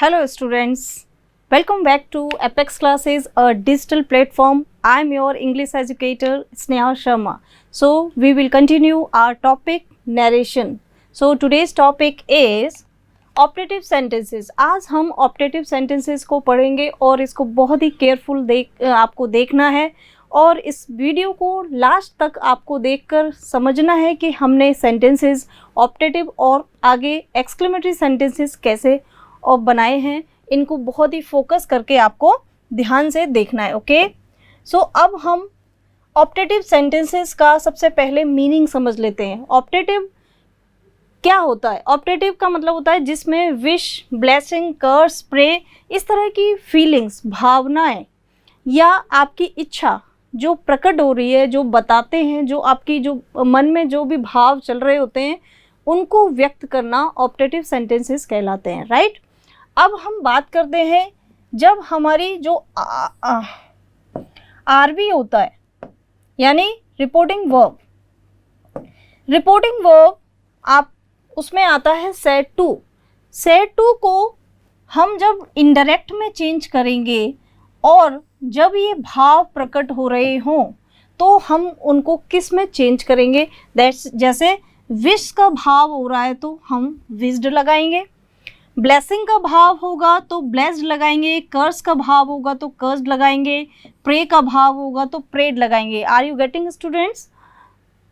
Hello students, welcome back to Apex Classes, a digital platform. I am your English educator Sneha Sharma. So we will continue our topic narration. So today's topic is optative sentences. आज हम optative sentences को पढ़ेंगे और इसको बहुत ही careful आपको देखना है और इस वीडियो को लास्ट तक आपको देखकर समझना है कि हमने सेंटेंसेस ऑप्टेटिव और आगे एक्सक्लेमेटरी सेंटेंसेस कैसे और बनाए हैं. इनको बहुत ही फोकस करके आपको ध्यान से देखना है. ओके, सो अब हम ऑप्टेटिव सेंटेंसेस का सबसे पहले मीनिंग समझ लेते हैं. ऑप्टेटिव क्या होता है? ऑप्टेटिव का मतलब होता है जिसमें विश, ब्लेसिंग, कर्स, प्रे, इस तरह की फीलिंग्स, भावनाएं या आपकी इच्छा जो प्रकट हो रही है, जो बताते हैं, जो आपकी जो मन में जो भी भाव चल रहे होते हैं उनको व्यक्त करना ऑप्टेटिव सेंटेंसेस कहलाते हैं. राइट. अब हम बात करते हैं जब हमारी जो आरवी होता है यानी रिपोर्टिंग वर्ब. रिपोर्टिंग वर्ब आप उसमें आता है सेड टू. सेड टू को हम जब इनडायरेक्ट में चेंज करेंगे और जब ये भाव प्रकट हो रहे हों तो हम उनको किस में चेंज करेंगे? दैट्स जैसे विश का भाव हो रहा है तो हम विश्ड लगाएंगे, ब्लेसिंग का भाव होगा तो ब्लेस्ड लगाएंगे, कर्स का भाव होगा तो कर्स्ड लगाएंगे, प्रे का भाव होगा तो प्रेड लगाएंगे. Are you getting students?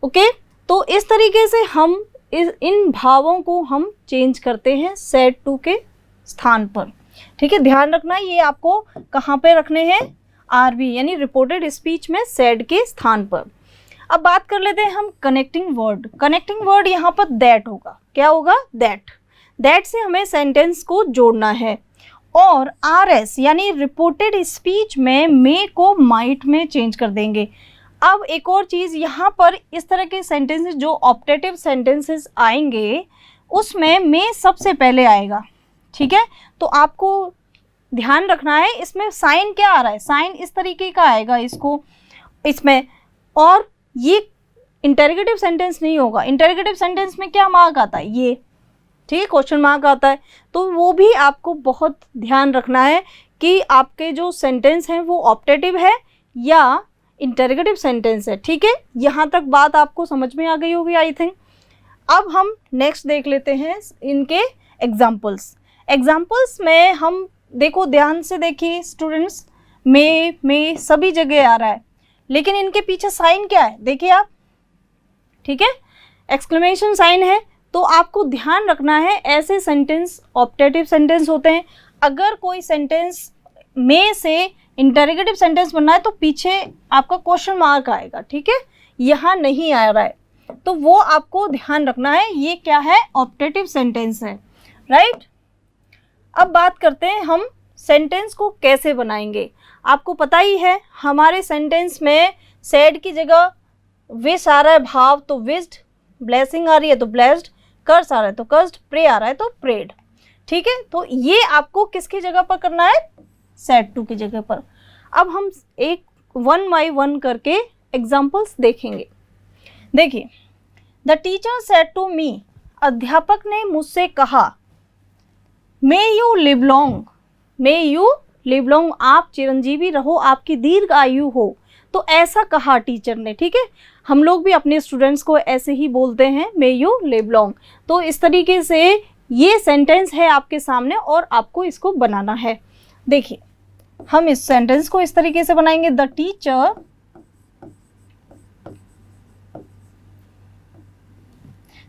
Okay, तो इस तरीके से हम इन भावों को हम चेंज करते हैं सेड टू के स्थान पर. ठीक है, ध्यान रखना ये आपको कहाँ पे रखने हैं? आरवी यानी रिपोर्टेड स्पीच में सेड के स्थान पर. अब बात कर लेते हैं हम कनेक्टिंग वर्ड. कनेक्टिंग वर्ड यहाँ पर दैट होगा. क्या होगा? दैट. दैट से हमें सेंटेंस को जोड़ना है. और आर एस यानी रिपोर्टेड स्पीच में मे को माइट में चेंज कर देंगे. अब एक और चीज़ यहाँ पर इस तरह के सेंटेंसेस जो ऑप्टेटिव सेंटेंसेस आएंगे उसमें मे सबसे पहले आएगा. ठीक है, तो आपको ध्यान रखना है इसमें साइन क्या आ रहा है. साइन इस तरीके का आएगा इसमें. और ये इंटरोगेटिव सेंटेंस नहीं होगा. इंटरोगेटिव सेंटेंस में क्या मार्क आता है? ये. ठीक है, क्वेश्चन मार्क आता है. तो वो भी आपको बहुत ध्यान रखना है कि आपके जो सेंटेंस हैं वो ऑप्टेटिव है या इंटरोगेटिव सेंटेंस है. ठीक है, यहाँ तक बात आपको समझ में आ गई होगी आई थिंक. अब हम नेक्स्ट देख लेते हैं इनके एग्जाम्पल्स. एग्जाम्पल्स में हम देखो, ध्यान से देखिए स्टूडेंट्स, में सभी जगह आ रहा है लेकिन इनके पीछे साइन क्या है देखिए आप. ठीक है, एक्सक्लेमेशन साइन है. तो आपको ध्यान रखना है ऐसे सेंटेंस ऑप्टेटिव सेंटेंस होते हैं. अगर कोई सेंटेंस में से इंटरोगेटिव सेंटेंस बनना है तो पीछे आपका क्वेश्चन मार्क आएगा. ठीक है, यहाँ नहीं आ रहा है तो वो आपको ध्यान रखना है. ये क्या है? ऑप्टेटिव सेंटेंस है. राइट. अब बात करते हैं हम सेंटेंस को कैसे बनाएंगे. आपको पता ही है हमारे सेंटेंस में सैड की जगह विश आ रहा है भाव तो विश्ड, ब्लेसिंग आ रही है तो ब्लेस्ड, कर्स आ रहा है तो कर्स्ड, प्रे आ रहा है तो प्रेड. ठीक है, तो ये आपको किसकी जगह पर करना है? सेड टू की जगह पर. अब हम एक 1 बाय 1 करके एग्जाम्पल्स देखेंगे. देखिए, the teacher said to me, अध्यापक ने मुझसे कहा, may you live long, may you live long, आप चिरंजीवी रहो, आपकी दीर्घ आयु हो. तो ऐसा कहा टीचर ने. ठीक है, हम लोग भी अपने स्टूडेंट्स को ऐसे ही बोलते हैं, मे यू लिव लॉन्ग. तो इस तरीके से ये सेंटेंस है आपके सामने और आपको इसको बनाना है. देखिए, हम इस सेंटेंस को इस तरीके से बनाएंगे. द टीचर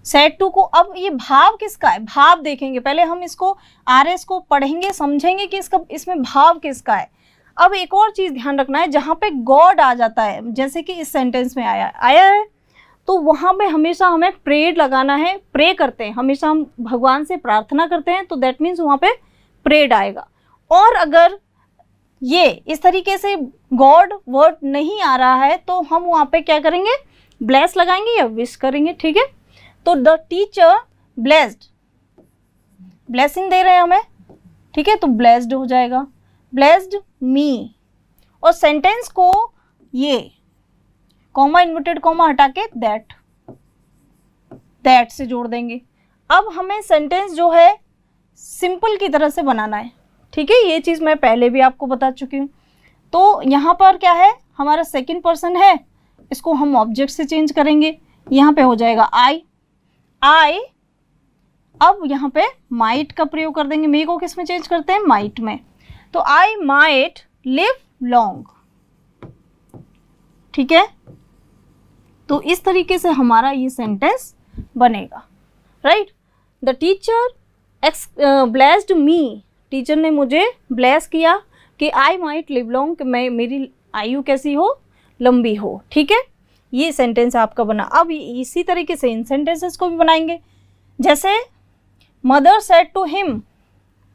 सेड टू को. अब ये भाव किसका है? भाव देखेंगे पहले. हम इसको आर एस को पढ़ेंगे, समझेंगे कि इसमें भाव किसका है. अब एक और चीज ध्यान रखना है, जहां पे गॉड आ जाता है जैसे कि इस सेंटेंस में आया है तो वहां पे हमेशा हमें प्रेड लगाना है. प्रे करते हैं, हमेशा हम भगवान से प्रार्थना करते हैं तो दैट मीन्स वहां पे प्रेड आएगा. और अगर ये इस तरीके से गॉड वर्ड नहीं आ रहा है तो हम वहाँ पे क्या करेंगे? ब्लेस लगाएंगे या विश करेंगे. ठीक है, तो द टीचर ब्लेस्ड, ब्लेसिंग दे रहे हैं हमें. ठीक है, तो ब्लेस्ड हो जाएगा. Blessed me. और सेंटेंस को ये कॉमा, इन्वर्टेड कॉमा हटा के दैट से जोड़ देंगे. अब हमें सेंटेंस जो है सिंपल की तरह से बनाना है, ठीक है। ये चीज़ मैं पहले भी आपको बता चुकी हूँ। तो यहाँ पर क्या है, हमारा सेकंड पर्सन है, इसको हम ऑब्जेक्ट से चेंज करेंगे। यहाँ पे हो जाएगा आई। अब यहाँ पे माइट का प्रयोग कर देंगे। मे को किस में चेंज करते हैं, माइट में। तो आई माइट लिव लॉन्ग, ठीक है। तो इस तरीके से हमारा ये सेंटेंस बनेगा, right. The teacher blessed me, teacher ने मुझे ब्लेस किया कि आई माइट लिव लॉन्ग, कि मैं, मेरी आयु कैसी हो, लंबी हो, ठीक है। ये सेंटेंस आपका बना। अब इसी तरीके से इन सेंटेंसेस को भी बनाएंगे। जैसे mother said to him,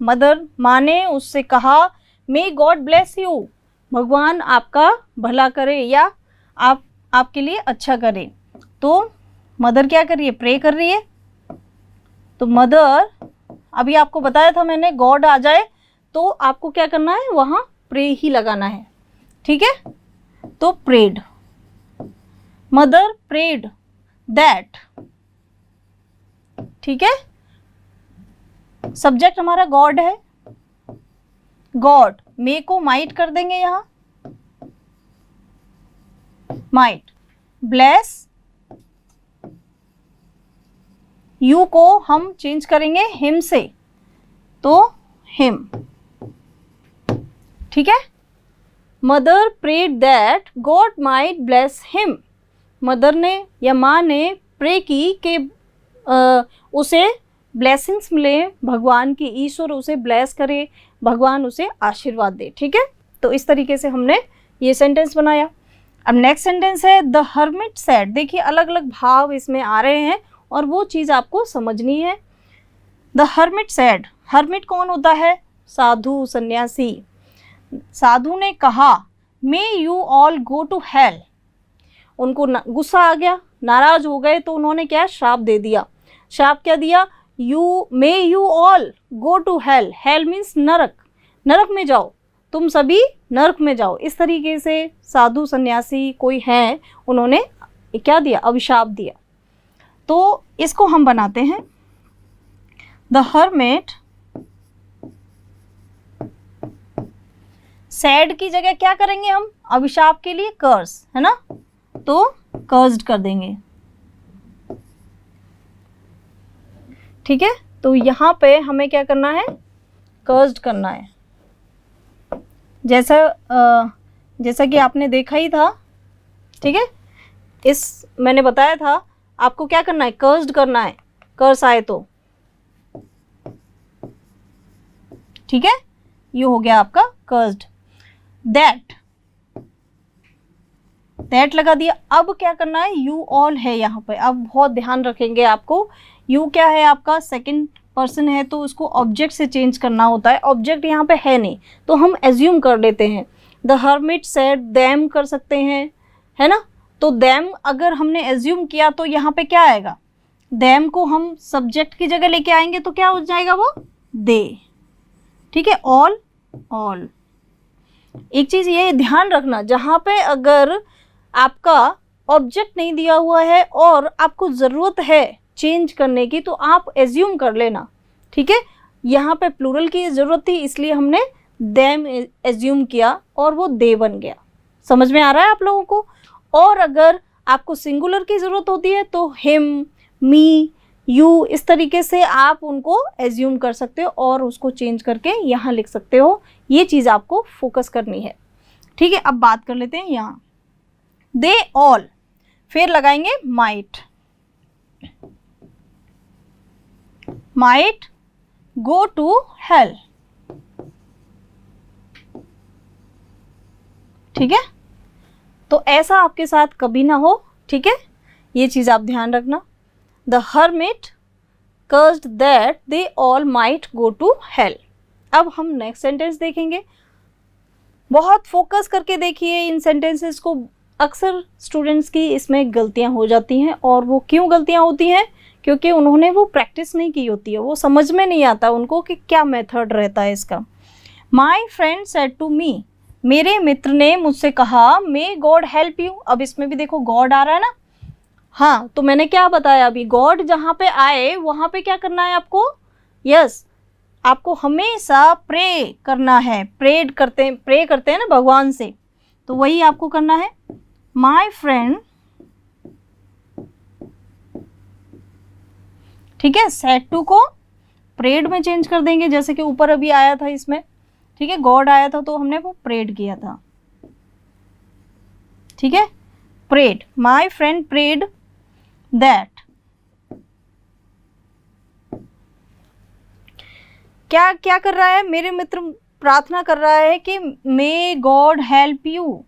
mother, माँ ने उससे कहा, मे गॉड ब्लेस यू, भगवान आपका भला करे या आपके लिए अच्छा करे। तो मदर क्या कर रही है, प्रे कर रही है। तो मदर, अभी आपको बताया था मैंने, गॉड आ जाए तो आपको क्या करना है, वहाँ प्रे ही लगाना है, ठीक है। तो प्रेड, मदर प्रेड दैट, ठीक है। सब्जेक्ट हमारा गॉड है, गॉड, मे को माइट कर देंगे यहाँ, माइट। ब्लेस, यू को हम चेंज करेंगे हिम से, तो हिम, ठीक है। Mother prayed that God might bless him, mother ने या माँ ने प्रे की कि उसे ब्लेसिंग्स मिले, भगवान की, ईश्वर उसे ब्लेस करे, भगवान उसे आशीर्वाद दे, ठीक है। तो इस तरीके से हमने ये सेंटेंस बनाया। अब नेक्स्ट सेंटेंस है द हर्मिट सेड। देखिए अलग अलग भाव इसमें आ रहे हैं और वो चीज़ आपको समझनी है। द हर्मिट सेड, हर्मिट कौन होता है, साधु, सन्यासी। साधु ने कहा, may you all go to hell, उनको गुस्सा आ गया, नाराज हो गए, तो उन्होंने क्या, श्राप दे दिया। श्राप क्या दिया, may you all go to hell, hell means नरक, नरक में जाओ, तुम सभी नरक में जाओ। इस तरीके से साधु सन्यासी कोई है, उन्होंने क्या दिया, अभिशाप दिया। तो इसको हम बनाते हैं, द हर्मिट सैड की जगह क्या करेंगे हम, अभिशाप के लिए कर्स, है ना, तो कर्स्ड कर देंगे, ठीक है। तो यहाँ पे हमें क्या करना है, कर्स्ड करना है। जैसा कि आपने देखा ही था, ठीक है। मैंने बताया था आपको क्या करना है, कर्स्ड करना है, कर्स आए तो, ठीक है। ये हो गया आपका कर्स्ड। दैट लगा दिया। अब क्या करना है, यू ऑल है यहाँ पे। अब बहुत ध्यान रखेंगे आपको, यू क्या है आपका, सेकंड पर्सन है, तो उसको ऑब्जेक्ट से चेंज करना होता है। ऑब्जेक्ट यहाँ पे है नहीं, तो हम एज्यूम कर लेते हैं। द हर्मिट सेड देम कर सकते हैं, है ना। तो देम अगर हमने एज्यूम किया तो यहाँ पे क्या आएगा, देम को हम सब्जेक्ट की जगह लेके आएंगे तो क्या हो जाएगा, वो दे, ठीक है। ऑल। एक चीज़ ये ध्यान रखना, जहाँ पे अगर आपका ऑब्जेक्ट नहीं दिया हुआ है और आपको ज़रूरत है चेंज करने की, तो आप एज्यूम कर लेना, ठीक है। यहाँ पे प्लूरल की ज़रूरत थी, इसलिए हमने देम एज्यूम किया और वो दे बन गया। समझ में आ रहा है आप लोगों को। और अगर आपको सिंगुलर की ज़रूरत होती है तो हिम, मी, यू, इस तरीके से आप उनको एज्यूम कर सकते हो और उसको चेंज करके यहाँ लिख सकते हो। ये चीज़ आपको फोकस करनी है, ठीक है। अब बात कर लेते हैं यहाँ, दे ऑल, फिर लगाएंगे माइट गो टू हेल, ठीक है। तो ऐसा आपके साथ कभी ना हो, ठीक है। ये चीज़ आप ध्यान रखना। The hermit cursed that they all might go to hell। अब हम नेक्स्ट सेंटेंस देखेंगे। बहुत फोकस करके देखिए इन सेंटेंसेस को। अक्सर स्टूडेंट्स की इसमें गलतियां हो जाती हैं, और वो क्यों गलतियां होती हैं, क्योंकि उन्होंने वो प्रैक्टिस नहीं की होती है, वो समझ में नहीं आता उनको कि क्या मेथड रहता है इसका। My friend said to me, मेरे मित्र ने मुझसे कहा, मे गॉड हेल्प यू। अब इसमें भी देखो गॉड आ रहा है ना, हाँ। तो मैंने क्या बताया अभी, गॉड जहाँ पे आए वहाँ पे क्या करना है आपको, यस, आपको हमेशा प्रे करना है, प्रे करते हैं ना भगवान से, तो वही आपको करना है। माई फ्रेंड, ठीक है, सेड टू को प्रेड में चेंज कर देंगे, जैसे कि ऊपर अभी आया था इसमें, ठीक है, गॉड आया था तो हमने वो प्रेड किया था, ठीक है, prayed, my friend prayed that, क्या क्या कर रहा है, मेरे मित्र प्रार्थना कर रहा है कि may God help you,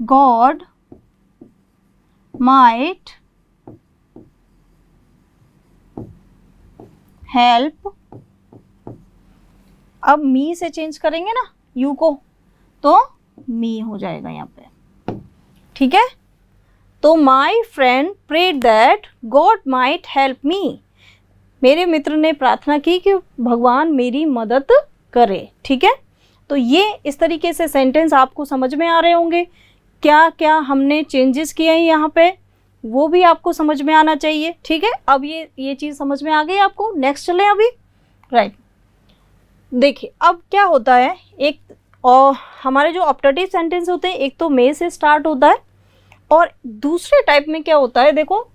God might help, अब मी से चेंज करेंगे ना यू को, तो मी हो जाएगा यहाँ पे, ठीक है। तो my friend prayed that God might help me, मेरे मित्र ने प्रार्थना की कि भगवान मेरी मदद करे, ठीक है। तो ये इस तरीके से सेंटेंस आपको समझ में आ रहे होंगे, क्या क्या हमने चेंजेस किए हैं यहाँ पे वो भी आपको समझ में आना चाहिए, ठीक है। अब ये चीज़ समझ में आ गई आपको। नेक्स्ट चलें अभी, राइट। देखिए अब क्या होता है, एक और हमारे जो ऑप्टेटिव सेंटेंस होते हैं, एक तो मे से स्टार्ट होता है, और दूसरे टाइप में क्या होता है, देखो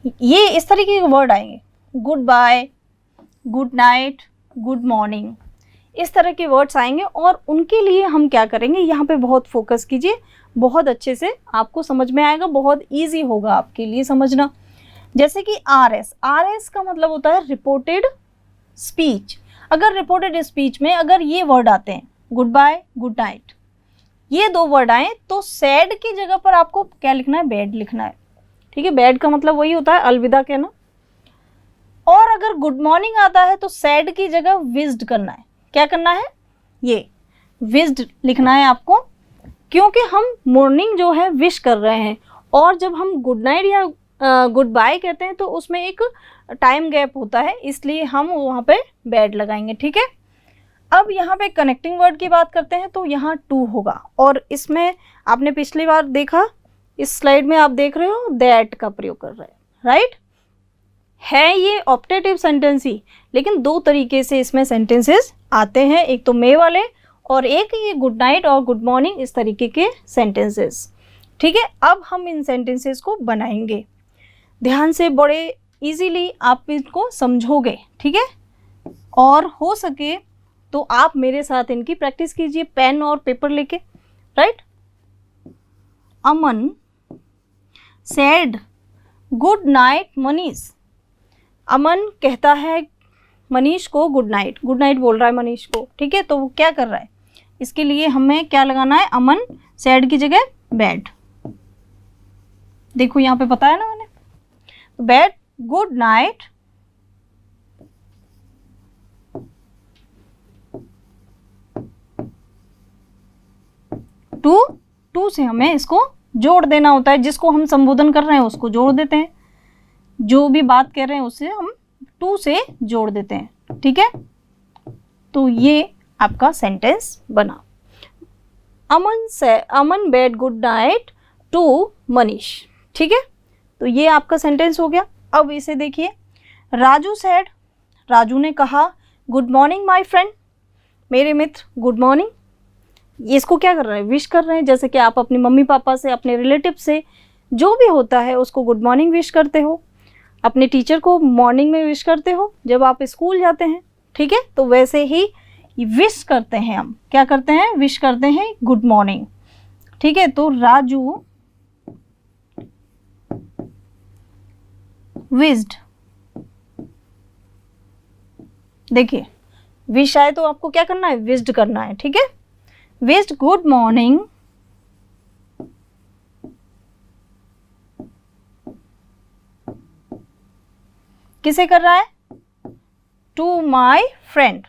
ये इस तरीके के वर्ड आएंगे, goodbye, good night, good morning, इस तरह के वर्ड्स आएंगे, और उनके लिए हम क्या करेंगे, यहाँ पे बहुत फोकस कीजिए, बहुत अच्छे से आपको समझ में आएगा, बहुत इजी होगा आपके लिए समझना। जैसे कि आर एस का मतलब होता है रिपोर्टेड स्पीच। अगर रिपोर्टेड स्पीच में अगर ये वर्ड आते हैं, गुड बाय, गुड नाइट, ये दो वर्ड आए, तो सैड की जगह पर आपको क्या लिखना है, बैड लिखना है, ठीक है। बैड का मतलब वही होता है अलविदा कहना। और अगर गुड मॉर्निंग आता है तो सैड की जगह विज्ड करना है, क्या करना है, ये विज्ड लिखना है आपको, क्योंकि हम मॉर्निंग जो है विश कर रहे हैं, और जब हम गुड नाइट या गुड बाय कहते हैं तो उसमें एक टाइम गैप होता है, इसलिए हम वहाँ पे बैड लगाएंगे, ठीक है। अब यहाँ पे कनेक्टिंग वर्ड की बात करते हैं, तो यहाँ टू होगा, और इसमें आपने पिछली बार देखा, इस स्लाइड में आप देख रहे हो दैट का प्रयोग कर रहे हैं, राइट। है ये ऑप्टेटिव सेंटेंस ही, लेकिन दो तरीके से इसमें सेंटेंसेस आते हैं, एक तो मे वाले और एक ये गुड नाइट और गुड मॉर्निंग, इस तरीके के सेंटेंसेस, ठीक है। अब हम इन सेंटेंसेस को बनाएंगे, ध्यान से, बड़े इजीली आप इनको समझोगे, ठीक है। और हो सके तो आप मेरे साथ इनकी प्रैक्टिस कीजिए, पेन और पेपर लेके, राइट। अमन सेड गुड नाइट मनीष, अमन कहता है मनीष को गुड नाइट बोल रहा है मनीष को, ठीक है। तो वो क्या कर रहा है, इसके लिए हमें क्या लगाना है, अमन सैड की जगह बैड, देखो यहाँ पे बताया ना मैंने, तो बैड, गुड नाइट, टू से हमें इसको जोड़ देना होता है, जिसको हम संबोधन कर रहे हैं उसको जोड़ देते हैं, जो भी बात कर रहे हैं उससे हम टू से जोड़ देते हैं, ठीक है। तो ये आपका सेंटेंस बना, Aman bade good night to Manish, ठीक है। तो ये आपका सेंटेंस हो गया। अब इसे देखिए, राजू सेड, राजू ने कहा गुड मॉर्निंग माय फ्रेंड, मेरे मित्र गुड मॉर्निंग, इसको क्या कर रहे हैं, विश कर रहे हैं, जैसे कि आप अपनी मम्मी पापा से, अपने रिलेटिव से, जो भी होता है उसको गुड मॉर्निंग विश करते हो, अपने टीचर को मॉर्निंग में विश करते हो जब आप स्कूल जाते हैं, ठीक है। तो वैसे ही विश करते हैं हम, क्या करते हैं, विश करते हैं गुड मॉर्निंग, ठीक है। तो राजू विश्ड, देखिए विश आए तो आपको क्या करना है, विश्ड करना है, ठीक है। विश्ड गुड मॉर्निंग किसे कर रहा है, टू माई फ्रेंड,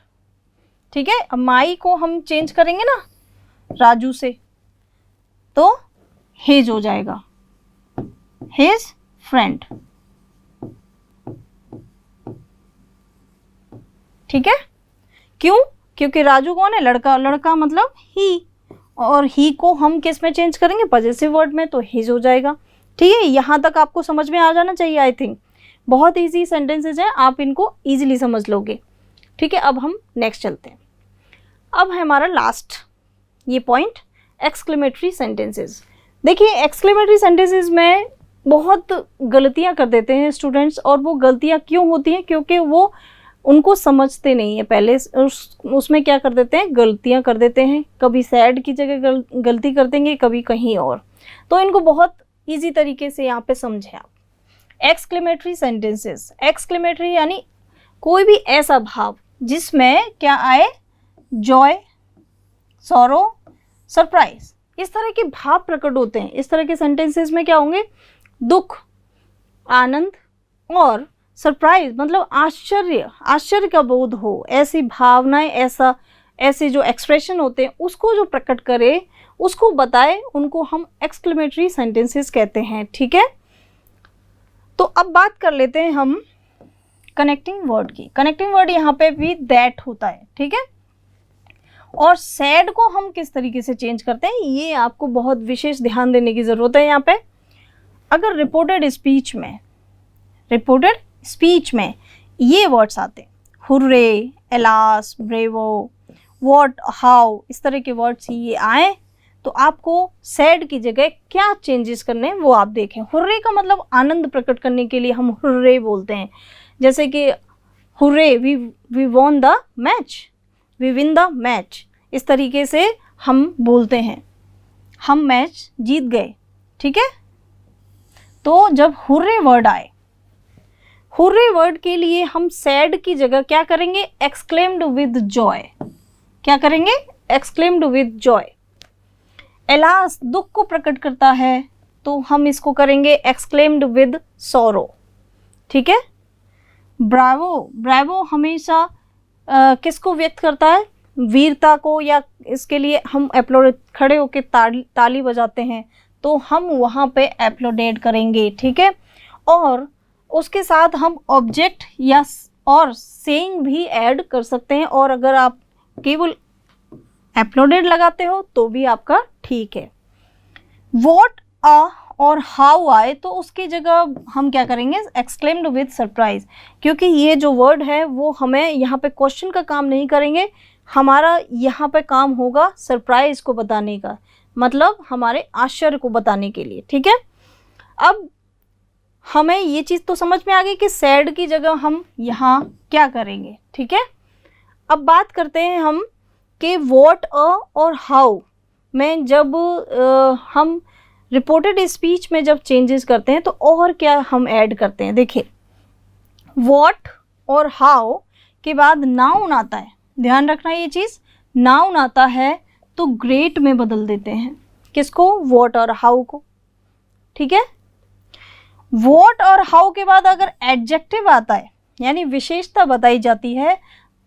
ठीक है। अब माई को हम चेंज करेंगे ना राजू से, तो हिज हो जाएगा, हिज फ्रेंड, ठीक है। क्यों, क्योंकि राजू कौन है, लड़का, लड़का मतलब ही, और ही को हम किस में चेंज करेंगे, पॉजेसिव वर्ड में, तो हिज हो जाएगा, ठीक है। यहाँ तक आपको समझ में आ जाना चाहिए, आई थिंक बहुत इजी सेंटेंसेज हैं, आप इनको इजीली समझ लोगे, ठीक है, अब हम नेक्स्ट चलते हैं। अब है हमारा लास्ट ये पॉइंट, एक्सक्लेमेटरी सेंटेंसेस। देखिए एक्सक्लेमेटरी सेंटेंसेस में बहुत गलतियां कर देते हैं स्टूडेंट्स, और वो गलतियां क्यों होती हैं? क्योंकि वो उनको समझते नहीं है पहले, उसमें क्या कर देते हैं, गलतियां कर देते हैं। कभी सैड की जगह गलती कर देंगे, कभी कहीं और। तो इनको बहुत ईजी तरीके से यहाँ पे समझें आप। एक्सक्लेमेटरी सेंटेंसेस, एक्सक्लेमेटरी यानी कोई भी ऐसा भाव जिसमें क्या आए, जॉय, सॉरो, सरप्राइज, इस तरह के भाव प्रकट होते हैं। इस तरह के सेंटेंसेस में क्या होंगे, दुख, आनंद और सरप्राइज मतलब आश्चर्य का बोध हो, ऐसी भावनाएं, ऐसे जो एक्सप्रेशन होते हैं उसको जो प्रकट करे, उसको बताए, उनको हम एक्सक्लेमेटरी सेंटेंसेस कहते हैं। ठीक है, तो अब बात कर लेते हैं हम कनेक्टिंग वर्ड की। कनेक्टिंग वर्ड यहाँ पे भी दैट होता है। ठीक है, और सैड को हम किस तरीके से चेंज करते हैं, ये आपको बहुत विशेष ध्यान देने की जरूरत है यहाँ पे। अगर रिपोर्टेड स्पीच में ये वर्ड्स आते हैं, hurray, alas, bravo, what, how, इस तरह के वर्ड्स ये आए, तो आपको सैड की जगह क्या चेंजेस करने हैं वो आप देखें। हुर्रे का मतलब आनंद प्रकट करने के लिए हम हुर्रे बोलते हैं, जैसे कि hurray we won the match, we win the match, इस तरीके से हम बोलते हैं, हम मैच जीत गए। ठीक है, तो जब हुर्रे वर्ड आए, हुर्रे वर्ड के लिए हम सैड की जगह क्या करेंगे, एक्सक्लेम्ड विद जॉय। क्या करेंगे, एक्सक्लेम्ड विद जॉय। एलास दुख को प्रकट करता है, तो हम इसको करेंगे एक्सक्लेम्ड विद सॉरो। ठीक है, ब्रावो हमेशा किसको व्यक्त करता है, वीरता को, या इसके लिए हम एप्लोड, खड़े होकर ताली बजाते हैं, तो हम वहाँ पे एप्लोडेट करेंगे। ठीक है, और उसके साथ हम ऑब्जेक्ट या और सेइंग भी ऐड कर सकते हैं, और अगर आप केवल एप्लोडेड लगाते हो तो भी आपका ठीक है। व्हाट, और हाउ आए तो उसकी जगह हम क्या करेंगे, एक्सक्लेम्ड विद सरप्राइज, क्योंकि ये जो वर्ड है वो हमें यहाँ पे क्वेश्चन का काम नहीं करेंगे, हमारा यहाँ पे काम होगा सरप्राइज को बताने का, मतलब हमारे आश्चर्य को बताने के लिए। ठीक है, अब हमें ये चीज़ तो समझ में आ गई कि सैड की जगह हम यहाँ क्या करेंगे। ठीक है, अब बात करते हैं हम कि व्हाट, और हाउ में जब हम रिपोर्टेड स्पीच में जब चेंजेस करते हैं तो और क्या हम ऐड करते हैं। देखिए व्हाट और हाउ के बाद नाउन आता है, ध्यान रखना ये चीज़, नाउन आता है तो ग्रेट में बदल देते हैं, किसको, व्हाट और हाउ को। ठीक है, व्हाट और हाउ के बाद अगर एडजेक्टिव आता है यानी विशेषता बताई जाती है,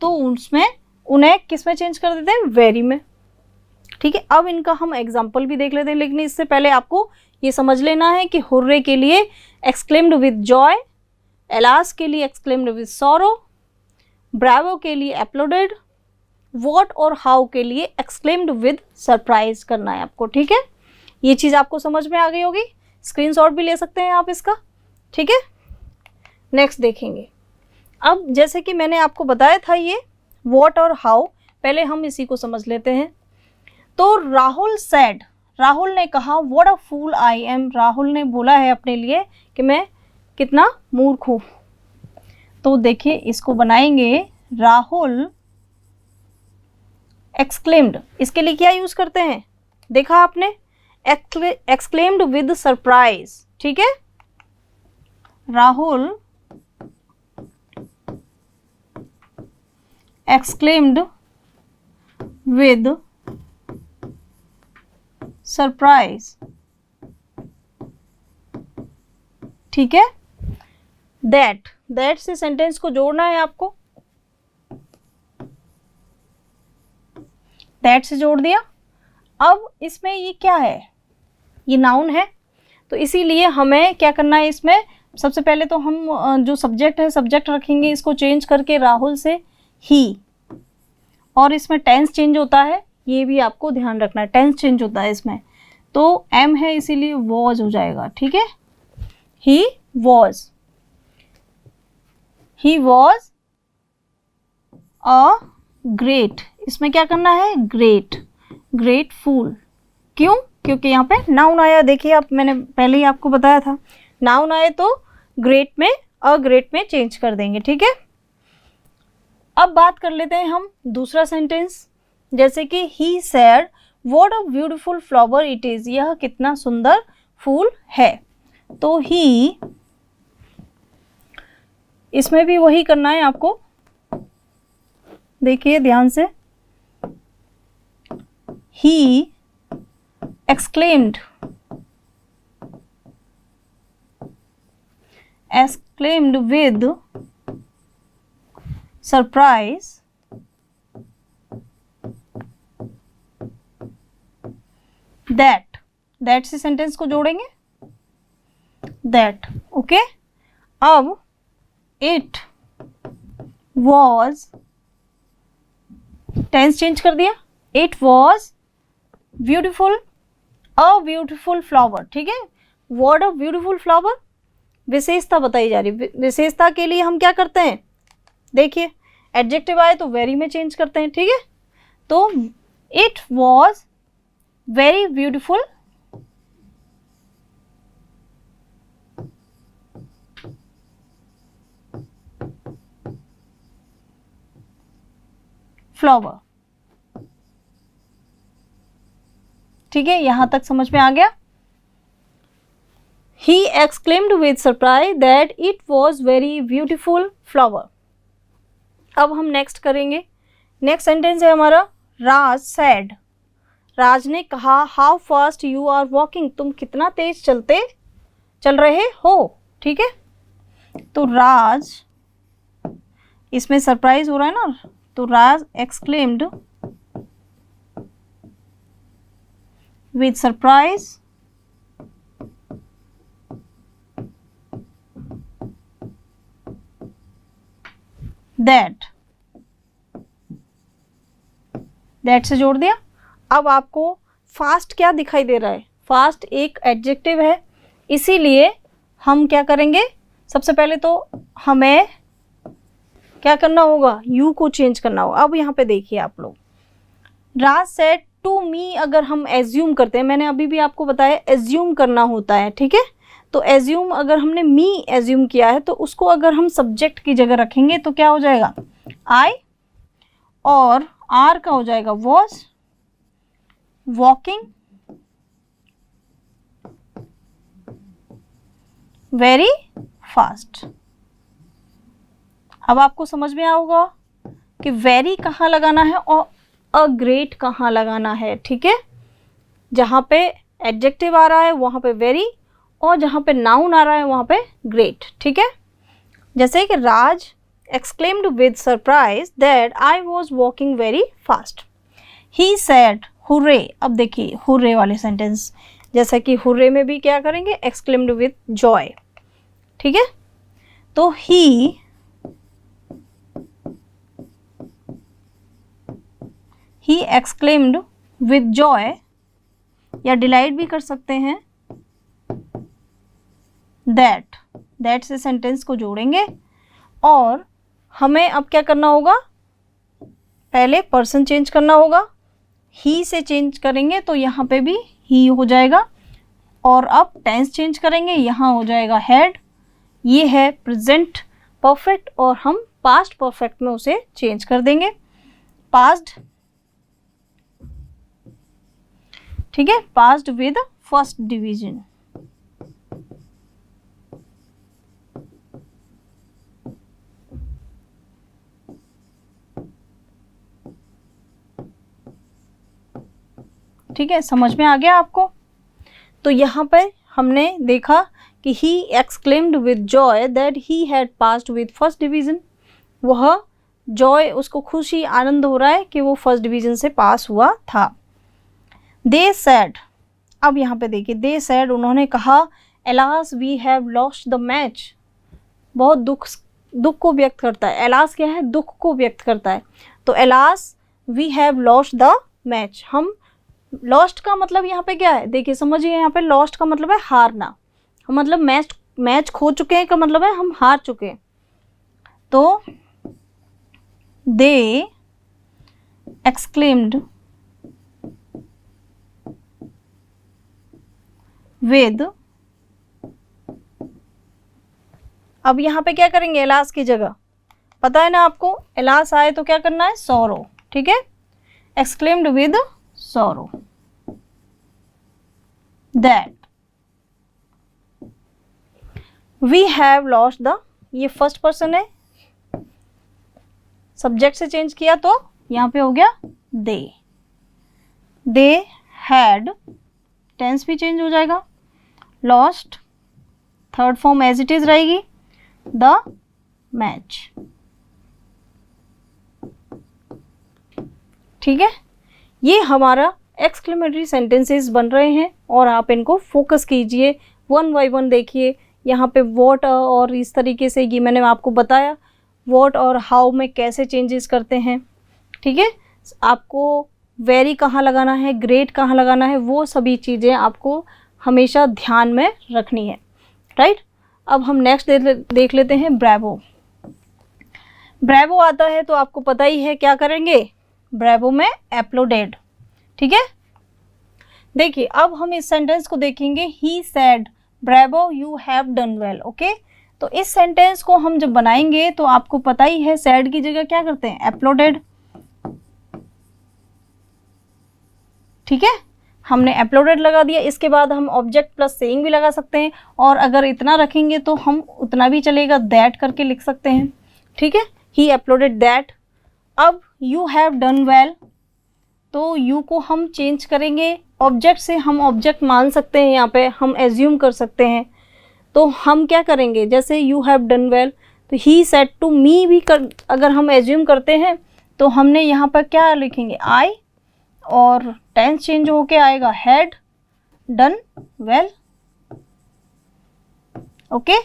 तो उसमें उन्हें किस में चेंज कर देते हैं, वेरी में। ठीक है, अब इनका हम एग्जाम्पल भी देख लेते हैं, लेकिन इससे पहले आपको ये समझ लेना है कि हुर्रे के लिए एक्सक्लेम्ड विद जॉय, एलास के लिए एक्सक्लेम्ड विद सॉरो, ब्रावो के लिए एप्लोडेड, व्हाट और हाउ के लिए एक्सक्लेम्ड विद सरप्राइज करना है आपको। ठीक है, ये चीज़ आपको समझ में आ गई होगी, स्क्रीनशॉट भी ले सकते हैं आप इसका। ठीक है, नेक्स्ट देखेंगे। अब जैसे कि मैंने आपको बताया था ये व्हाट और हाउ, पहले हम इसी को समझ लेते हैं। तो राहुल सैड, राहुल ने कहा what a fool I am, Rahul ने बोला है अपने लिए कि मैं कितना मूर्ख हूँ। तो देखिए इसको बनाएंगे राहुल एक्सक्लेम्ड, इसके लिए क्या यूज करते हैं, देखा आपने, एक्सक्लेम्ड विद सरप्राइज। ठीक है, राहुल एक्सक्लेम्ड विद सरप्राइज। ठीक है, दैट से सेंटेंस को जोड़ना है आपको, दैट से जोड़ दिया। अब इसमें ये क्या है, ये नाउन है, तो इसीलिए हमें क्या करना है, इसमें सबसे पहले तो हम जो सब्जेक्ट है सब्जेक्ट रखेंगे, इसको चेंज करके राहुल से ही, और इसमें टेंस चेंज होता है, ये भी आपको ध्यान रखना है, टेंस चेंज होता है इसमें, तो एम है इसीलिए वॉज हो जाएगा। ठीक है, ही वॉज अ ग्रेट, इसमें क्या करना है, ग्रेट, ग्रेटफुल। क्यों? क्योंकि यहाँ पे नाउन आया। देखिए आप, मैंने पहले ही आपको बताया था, नाउन आए तो ग्रेट में अ ग्रेट में चेंज कर देंगे, ठीक है। अब बात कर लेते हैं हम दूसरा सेंटेंस, जैसे कि he said what a beautiful flower it is, यह कितना सुंदर फूल है। तो ही, इसमें भी वही करना है आपको, देखिए ध्यान से। ही exclaimed with surprise that से सेंटेंस को जोड़ेंगे, that, ओके। अब it was, टेंस चेंज कर दिया, it was beautiful, a beautiful flower, ठीक है। व्हाट अ ब्यूटीफुल फ्लावर, विशेषता बताई जा रही। विशेषता के लिए हम क्या करते हैं, देखिए एडजेक्टिव आए तो वेरी में चेंज करते हैं, ठीक है। तो it was very beautiful flower, ठीक है, यहां तक समझ में आ गया। He exclaimed with surprise that it was very beautiful flower. अब हम नेक्स्ट करेंगे। नेक्स्ट सेंटेंस है हमारा, राज said, राज ने कहा how fast you are walking, तुम कितना तेज चल रहे हो, ठीक है। तो राज, इसमें सरप्राइज हो रहा है ना, तो राज exclaimed with surprise that से जोड़ दिया। अब आपको फास्ट क्या दिखाई दे रहा है, फास्ट एक एडजेक्टिव है, इसीलिए हम क्या करेंगे, सबसे पहले तो हमें क्या करना होगा, यू को चेंज करना होगा। अब यहाँ पे देखिए आप लोग, राज सेड टू मी, अगर हम एज्यूम करते हैं, मैंने अभी भी आपको बताया एज्यूम करना होता है, ठीक है। तो एज्यूम, अगर हमने मी एज्यूम किया है तो उसको अगर हम सब्जेक्ट की जगह रखेंगे तो क्या हो जाएगा, आई, और आर का हो जाएगा वॉज वॉकिंग वेरी फास्ट। अब आपको समझ में आएगा कि वेरी कहाँ लगाना है और अ ग्रेट कहाँ लगाना है, ठीक है। जहाँ पे एडजेक्टिव आ रहा है वहाँ पे वेरी, और जहाँ पे नाउन आ रहा है वहाँ पे ग्रेट, ठीक है। जैसे कि राज exclaimed with surprise that I was walking very fast. He said hooray. अब देखिए hooray वाले सेंटेंस, जैसा कि hooray में भी क्या करेंगे, exclaimed with joy, ठीक है। तो he exclaimed with joy, या डिलाइट भी कर सकते हैं, that से सेंटेंस को जोड़ेंगे। और हमें अब क्या करना होगा, पहले पर्सन चेंज करना होगा, ही से चेंज करेंगे तो यहाँ पे भी ही हो जाएगा, और अब टेंस चेंज करेंगे, यहाँ हो जाएगा हैड। ये है प्रेजेंट परफेक्ट, और हम पास्ट परफेक्ट में उसे चेंज कर देंगे, पास्ट, ठीक है, पास्ट विद फर्स्ट डिवीजन। ठीक है, समझ में आ गया आपको। तो यहाँ पर हमने देखा कि he exclaimed with Joy that he had passed with first division, वह जॉय, उसको खुशी आनंद हो रहा है कि वो फर्स्ट डिवीजन से पास हुआ था। दे सैड, अब यहाँ पे देखिए, दे सैड, उन्होंने कहा alas we have lost the match, बहुत दुख को व्यक्त करता है। एलास क्या है, दुख को व्यक्त करता है। तो alas we have lost the match, हम लॉस्ट का मतलब यहाँ पे क्या है, देखिए समझिए, यहाँ पे लॉस्ट का मतलब है हारना, मतलब मैच खो चुके हैं का मतलब है हम हार चुके हैं। तो they exclaimed with, अब यहाँ पे क्या करेंगे, एलास की जगह, पता है ना आपको, एलास आए तो क्या करना है, सॉरो, ठीक है, exclaimed with sorrow that we have lost the, ये फर्स्ट पर्सन है, सब्जेक्ट से चेंज किया तो यहाँ पे हो गया दे हैड, टेंस भी चेंज हो जाएगा, lost third form as it is रहेगी, द मैच, ठीक है। ये हमारा एक्सक्लेमेटरी सेंटेंसेस बन रहे हैं और आप इनको फोकस कीजिए, वन बाय वन देखिए। यहाँ पे वॉट और इस तरीके से ये मैंने आपको बताया, वॉट और हाउ में कैसे चेंजेस करते हैं, ठीक है। आपको वेरी कहाँ लगाना है, ग्रेट कहाँ लगाना है, वो सभी चीज़ें आपको हमेशा ध्यान में रखनी है, राइट। अब हम नेक्स्ट देख लेते हैं ब्रेवो। ब्रेवो आता है तो आपको पता ही है क्या करेंगे, ब्रेवो में एप्लॉडेड, ठीक है। देखिए अब हम इस सेंटेंस को देखेंगे, he said bravo you have done well, okay. तो इस सेंटेंस को हम जब बनाएंगे तो आपको पता ही है सेड की जगह क्या करते हैं, एप्लॉडेड, ठीक है। हमने एप्लॉडेड लगा दिया, इसके बाद हम ऑब्जेक्ट प्लस सेइंग भी लगा सकते हैं, और अगर इतना रखेंगे तो हम उतना भी चलेगा, दैट करके लिख सकते हैं, ठीक है। ही एप्लॉडेड दैट। अब यू हैव डन वेल, तो यू को हम चेंज करेंगे, ऑब्जेक्ट से हम ऑब्जेक्ट मान सकते हैं, यहाँ पे हम एज्यूम कर सकते हैं। तो हम क्या करेंगे, जैसे यू हैव डन वेल तो ही सेड टू मी भी अगर हम एज्यूम करते हैं तो हमने यहाँ पर क्या लिखेंगे, आई, और टेंस चेंज होके आएगा हैड डन वेल, ओके।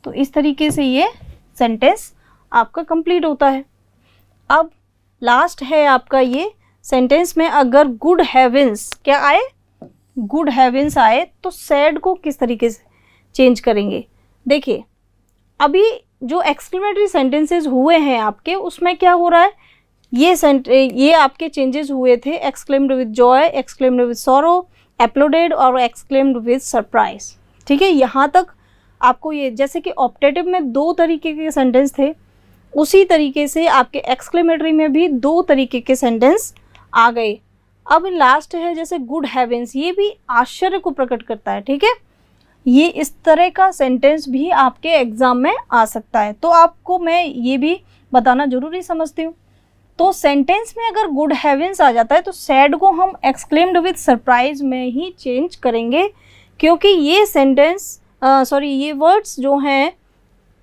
तो इस तरीके से ये सेंटेंस आपका कंप्लीट होता है। अब लास्ट है आपका ये सेंटेंस में, अगर गुड हेवेंस क्या आए, गुड हेवेंस आए तो सैड को किस तरीके से चेंज करेंगे। देखिए अभी जो एक्सक्लेमेटरी सेंटेंसेस हुए हैं आपके, उसमें क्या हो रहा है, ये आपके चेंजेस हुए थे, exclaimed with Joy, exclaimed with sorrow, applauded और एक्सक्लेम्ड विद सरप्राइज, ठीक है। यहाँ तक आपको ये, जैसे कि ऑप्टेटिव में दो तरीके के सेंटेंस थे, उसी तरीके से आपके एक्सक्लेमेटरी में भी दो तरीके के सेंटेंस आ गए। अब लास्ट है जैसे गुड हेवेंस, ये भी आश्चर्य को प्रकट करता है, ठीक है। ये इस तरह का सेंटेंस भी आपके एग्जाम में आ सकता है, तो आपको मैं ये भी बताना जरूरी समझती हूँ। तो सेंटेंस में अगर गुड हेवेंस आ जाता है तो सैड को हम एक्सक्लेम्ड विद सरप्राइज में ही चेंज करेंगे, क्योंकि ये सेंटेंस ये वर्ड्स जो हैं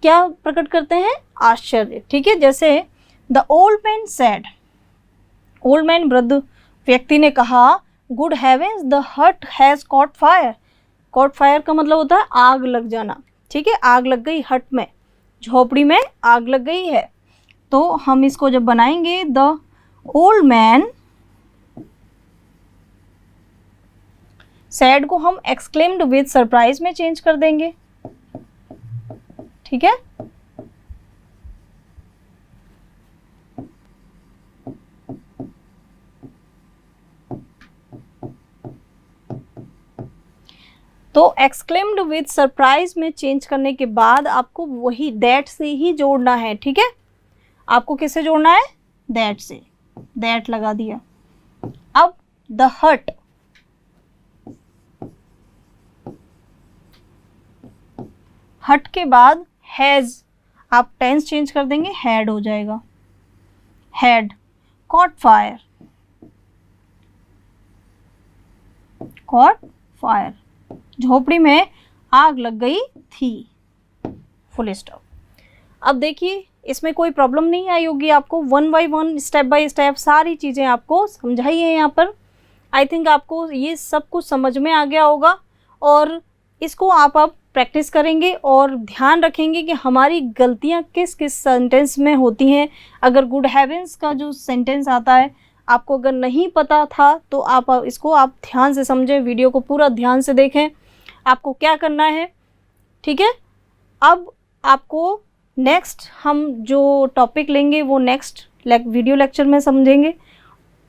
क्या प्रकट करते हैं, आश्चर्य, ठीक है। जैसे the old man sad, old man वृद्ध व्यक्ति ने कहा, गुड हेवेंस द हट has cot fire, cot fire का मतलब होता है आग लग जाना, ठीक है। आग लग गई हट में, झोपड़ी में आग लग गई है। तो हम इसको जब बनाएंगे, द ओल्ड मैन सैड को हम एक्सक्लेम्ड विद सरप्राइज में चेंज कर देंगे, ठीक है। तो एक्सक्लेम्ड विद सरप्राइज में चेंज करने के बाद आपको वही दैट से ही जोड़ना है, ठीक है। आपको किससे जोड़ना है, दैट से, दैट लगा दिया। अब द हट, हट के बाद हैज, आप टेंस चेंज कर देंगे, हैड हो जाएगा, had cot fire, cot fire, झोपड़ी में आग लग गई थी, फुल स्टॉप। अब देखिए इसमें कोई प्रॉब्लम नहीं आई होगी आपको, one by one step by step सारी चीज़ें आपको समझाई है यहाँ पर। आई थिंक आपको ये सब कुछ समझ में आ गया होगा, और इसको आप अब प्रैक्टिस करेंगे और ध्यान रखेंगे कि हमारी गलतियाँ किस किस सेंटेंस में होती हैं। अगर गुड हेवेंस का जो सेंटेंस आता है आपको अगर नहीं पता था तो आप इसको आप ध्यान से समझें, वीडियो को पूरा ध्यान से देखें, आपको क्या करना है, ठीक है। अब आपको नेक्स्ट हम जो टॉपिक लेंगे वो नेक्स्ट वीडियो लेक्चर में समझेंगे।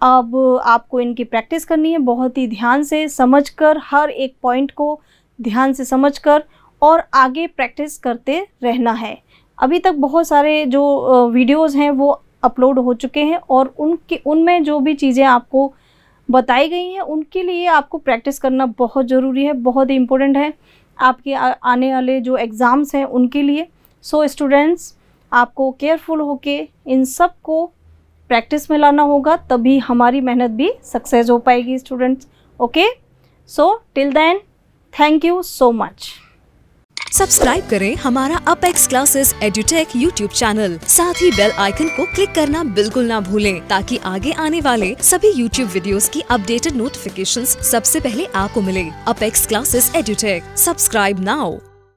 अब आपको इनकी प्रैक्टिस करनी है बहुत ही ध्यान से समझकर, हर एक पॉइंट को ध्यान से समझकर, और आगे प्रैक्टिस करते रहना है। अभी तक बहुत सारे जो वीडियोस हैं वो अपलोड हो चुके हैं और उनमें जो भी चीज़ें आपको बताई गई हैं उनके लिए आपको प्रैक्टिस करना बहुत ज़रूरी है, बहुत ही इम्पोर्टेंट है आपके आने वाले जो एग्ज़ाम्स हैं उनके लिए। सो स्टूडेंट्स, आपको केयरफुल होके इन सब को प्रैक्टिस में लाना होगा, तभी हमारी मेहनत भी सक्सेस हो पाएगी students. Okay, so till then thank you so much. Subscribe करें हमारा Apex Classes Edutech YouTube channel, साथ ही बेल आइकन को क्लिक करना बिल्कुल ना भूलें ताकि आगे आने वाले सभी यूट्यूब वीडियोस की अपडेटेड नोटिफिकेशंस सबसे पहले आपको मिले। Apex Classes Edutech, subscribe now.